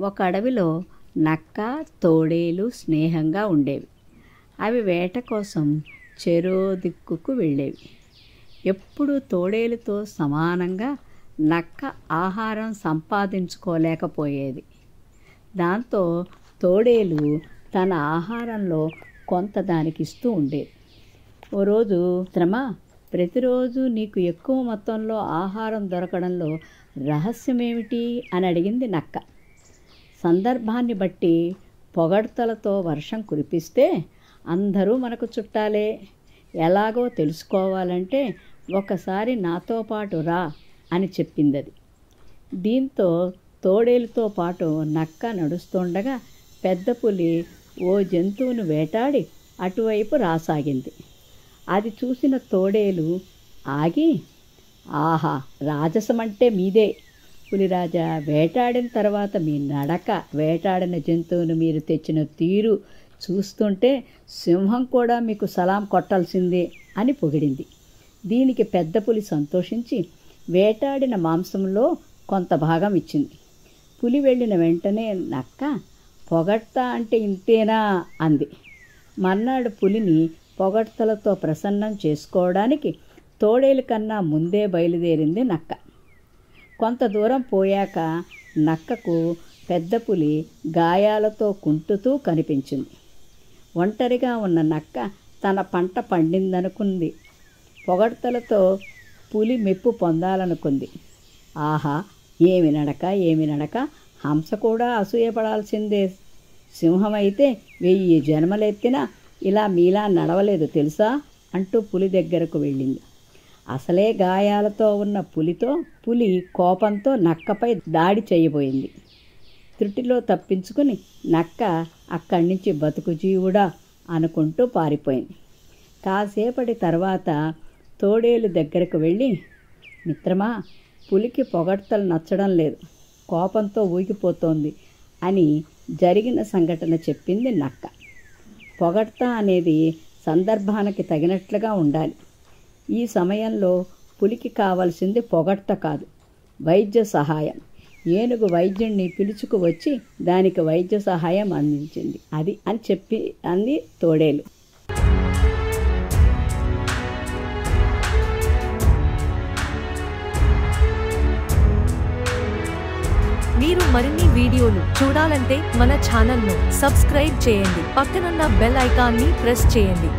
ఒక అడవిలో నక్క తోడేలు స్నేహంగా ఉండేవి. అవి వేట కోసం చెరో దిక్కుకు వెళ్ళేవి. ఎప్పుడూ తోడేలుతో సమానంగా నక్క ఆహారం సంపాదించుకోలేకపోయేది. దాంతో తోడేలు తన ఆహారంలో కొంత దానికి ఇస్తూ ఉండేది. ఓ రోజు, మిత్రమా, ప్రతిరోజు నీకు ఎక్కువ మొత్తంలో ఆహారం దొరకడంలో రహస్యమేమిటి అని అడిగింది నక్క. సందర్భాన్ని బట్టి పొగడ్తలతో వర్షం కురిపిస్తే అందరూ మనకు చుట్టాలే. ఎలాగో తెలుసుకోవాలంటే ఒకసారి నాతో పాటు రా అని చెప్పిందది. దీంతో తోడేలుతో పాటు నక్క నడుస్తుండగా పెద్ద పులి ఓ జంతువును వేటాడి అటువైపు రాసాగింది. అది చూసిన తోడేలు ఆగి, ఆహా, రాజసమంటే మీదే పులిరాజా. వేటాడిన తర్వాత మీ నడక, వేటాడిన జంతువును మీరు తెచ్చిన తీరు చూస్తుంటే సింహం కూడా మీకు సలాం కొట్టాల్సిందే అని పొగిడింది. దీనికి పెద్ద పులి సంతోషించి వేటాడిన మాంసంలో కొంత భాగం ఇచ్చింది. పులి వెళ్ళిన వెంటనే నక్క పొగడ్తా అంటే ఇంతేనా అంది. మర్నాడు పులిని పొగడ్తలతో ప్రసన్నం చేసుకోవడానికి తోడేలు కన్నా ముందే బయలుదేరింది నక్క. కొంత దూరం పోయాక నక్కకు పెద్ద పులి గాయాలతో కుంటుతూ కనిపించింది. ఒంటరిగా ఉన్న నక్క తన పంట పండిందనుకుంది. పొగడ్తలతో పులి మెప్పు పొందాలనుకుంది. ఆహా, ఏమి నడక, ఏమి నడక! హంస కూడా అసూయపడాల్సిందే. సింహమైతే 1000 జన్మలెత్తినా ఇలా మీలా నడవలేదు తెలుసా అంటూ పులి దగ్గరకు వెళ్ళింది. అసలే గాయాలతో ఉన్న పులి కోపంతో నక్కపై దాడి చేయబోయింది. త్రుటిలో తప్పించుకుని నక్క అక్కడి నుంచి బతుకు జీవుడా అనుకుంటూ పారిపోయింది. కాసేపటి తర్వాత తోడేలు దగ్గరకు వెళ్ళి, మిత్రమా, పులికి పొగడ్తలు నచ్చడం లేదు, కోపంతో ఊగిపోతోంది అని జరిగిన సంఘటన చెప్పింది నక్క. పొగడ్త అనేది సందర్భానికి తగినట్లుగా ఉండాలి. ఈ సమయంలో పులికి కావాల్సింది పొగడ్త కాదు, వైద్య సహాయం. ఏనుగు వైద్యుణ్ణి పిలుచుకు వచ్చి దానికి వైద్య సహాయం అందించింది. అది అని చెప్పి అంది తోడేలు. మీరు మరిన్ని వీడియోలు చూడాలంటే మన ఛానల్ను సబ్స్క్రైబ్ చేయండి. పక్కనున్న బెల్ ఐకాన్ని ప్రెస్ చేయండి.